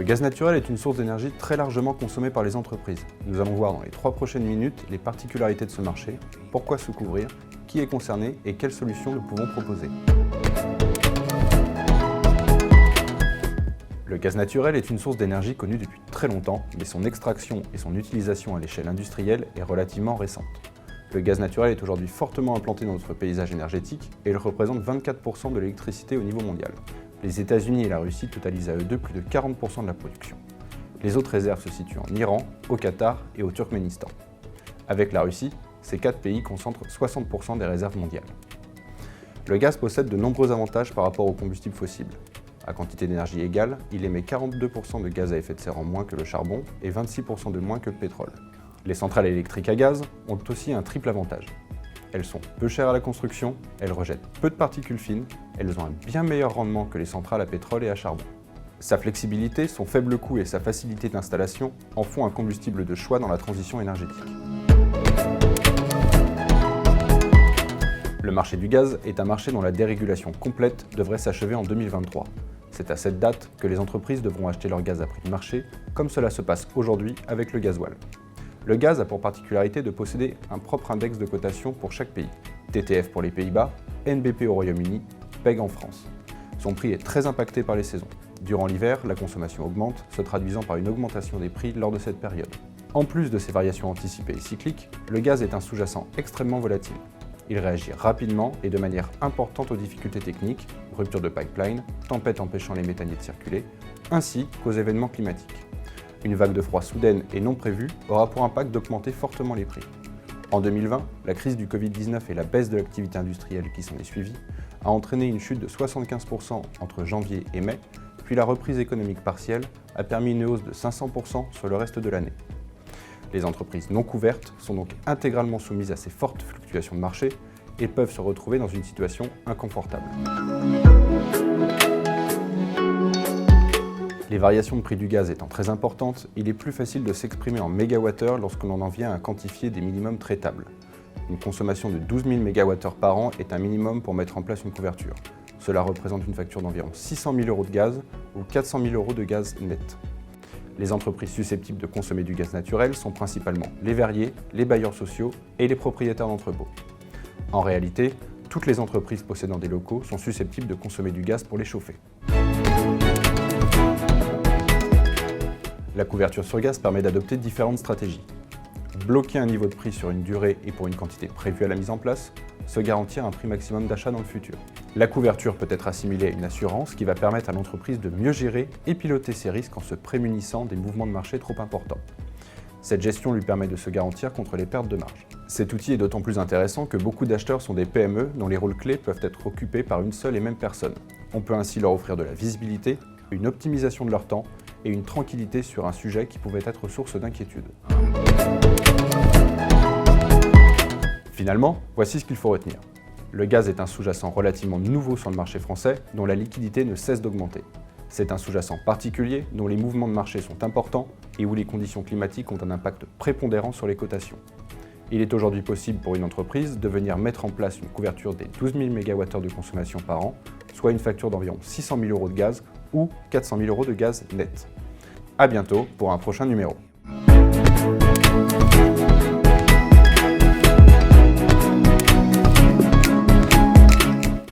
gaz naturel est une source d'énergie très largement consommée par les entreprises. Nous allons voir dans les 3 prochaines minutes les particularités de ce marché, pourquoi se couvrir, qui est concerné et quelles solutions nous pouvons proposer. Le gaz naturel est une source d'énergie connue depuis très longtemps, mais son extraction et son utilisation à l'échelle industrielle est relativement récente. Le gaz naturel est aujourd'hui fortement implanté dans notre paysage énergétique et il représente 24% de l'électricité au niveau mondial. Les États-Unis et la Russie totalisent à eux deux plus de 40% de la production. Les autres réserves se situent en Iran, au Qatar et au Turkménistan. Avec la Russie, ces 4 pays concentrent 60% des réserves mondiales. Le gaz possède de nombreux avantages par rapport aux combustibles fossiles. À quantité d'énergie égale, il émet 42% de gaz à effet de serre en moins que le charbon et 26% de moins que le pétrole. Les centrales électriques à gaz ont aussi un triple avantage. Elles sont peu chères à la construction, elles rejettent peu de particules fines, elles ont un bien meilleur rendement que les centrales à pétrole et à charbon. Sa flexibilité, son faible coût et sa facilité d'installation en font un combustible de choix dans la transition énergétique. Le marché du gaz est un marché dont la dérégulation complète devrait s'achever en 2023. C'est à cette date que les entreprises devront acheter leur gaz à prix de marché, comme cela se passe aujourd'hui avec le gasoil. Le gaz a pour particularité de posséder un propre index de cotation pour chaque pays. TTF pour les Pays-Bas, NBP au Royaume-Uni, PEG en France. Son prix est très impacté par les saisons. Durant l'hiver, la consommation augmente, se traduisant par une augmentation des prix lors de cette période. En plus de ces variations anticipées et cycliques, le gaz est un sous-jacent extrêmement volatile. Il réagit rapidement et de manière importante aux difficultés techniques, rupture de pipeline, tempête empêchant les méthaniers de circuler, ainsi qu'aux événements climatiques. Une vague de froid soudaine et non prévue aura pour impact d'augmenter fortement les prix. En 2020, la crise du Covid-19 et la baisse de l'activité industrielle qui s'en est suivie a entraîné une chute de 75% entre janvier et mai, puis la reprise économique partielle a permis une hausse de 500% sur le reste de l'année. Les entreprises non couvertes sont donc intégralement soumises à ces fortes fluctuations de marché et peuvent se retrouver dans une situation inconfortable. Les variations de prix du gaz étant très importantes, il est plus facile de s'exprimer en mégawattheures lorsque l'on en vient à quantifier des minimums traitables. Une consommation de 12 000 mégawattheures par an est un minimum pour mettre en place une couverture. Cela représente une facture d'environ 600 000 € de gaz ou 400 000 € de gaz net. Les entreprises susceptibles de consommer du gaz naturel sont principalement les verriers, les bailleurs sociaux et les propriétaires d'entrepôts. En réalité, toutes les entreprises possédant des locaux sont susceptibles de consommer du gaz pour les chauffer. La couverture sur gaz permet d'adopter différentes stratégies. Bloquer un niveau de prix sur une durée et pour une quantité prévue à la mise en place, se garantir un prix maximum d'achat dans le futur. La couverture peut être assimilée à une assurance qui va permettre à l'entreprise de mieux gérer et piloter ses risques en se prémunissant des mouvements de marché trop importants. Cette gestion lui permet de se garantir contre les pertes de marge. Cet outil est d'autant plus intéressant que beaucoup d'acheteurs sont des PME dont les rôles clés peuvent être occupés par une seule et même personne. On peut ainsi leur offrir de la visibilité, une optimisation de leur temps et une tranquillité sur un sujet qui pouvait être source d'inquiétude. Finalement, voici ce qu'il faut retenir. Le gaz est un sous-jacent relativement nouveau sur le marché français dont la liquidité ne cesse d'augmenter. C'est un sous-jacent particulier dont les mouvements de marché sont importants et où les conditions climatiques ont un impact prépondérant sur les cotations. Il est aujourd'hui possible pour une entreprise de venir mettre en place une couverture des 12 000 mégawattheures de consommation par an, soit une facture d'environ 600 000 € de gaz ou 400 000 € de gaz net. À bientôt pour un prochain numéro.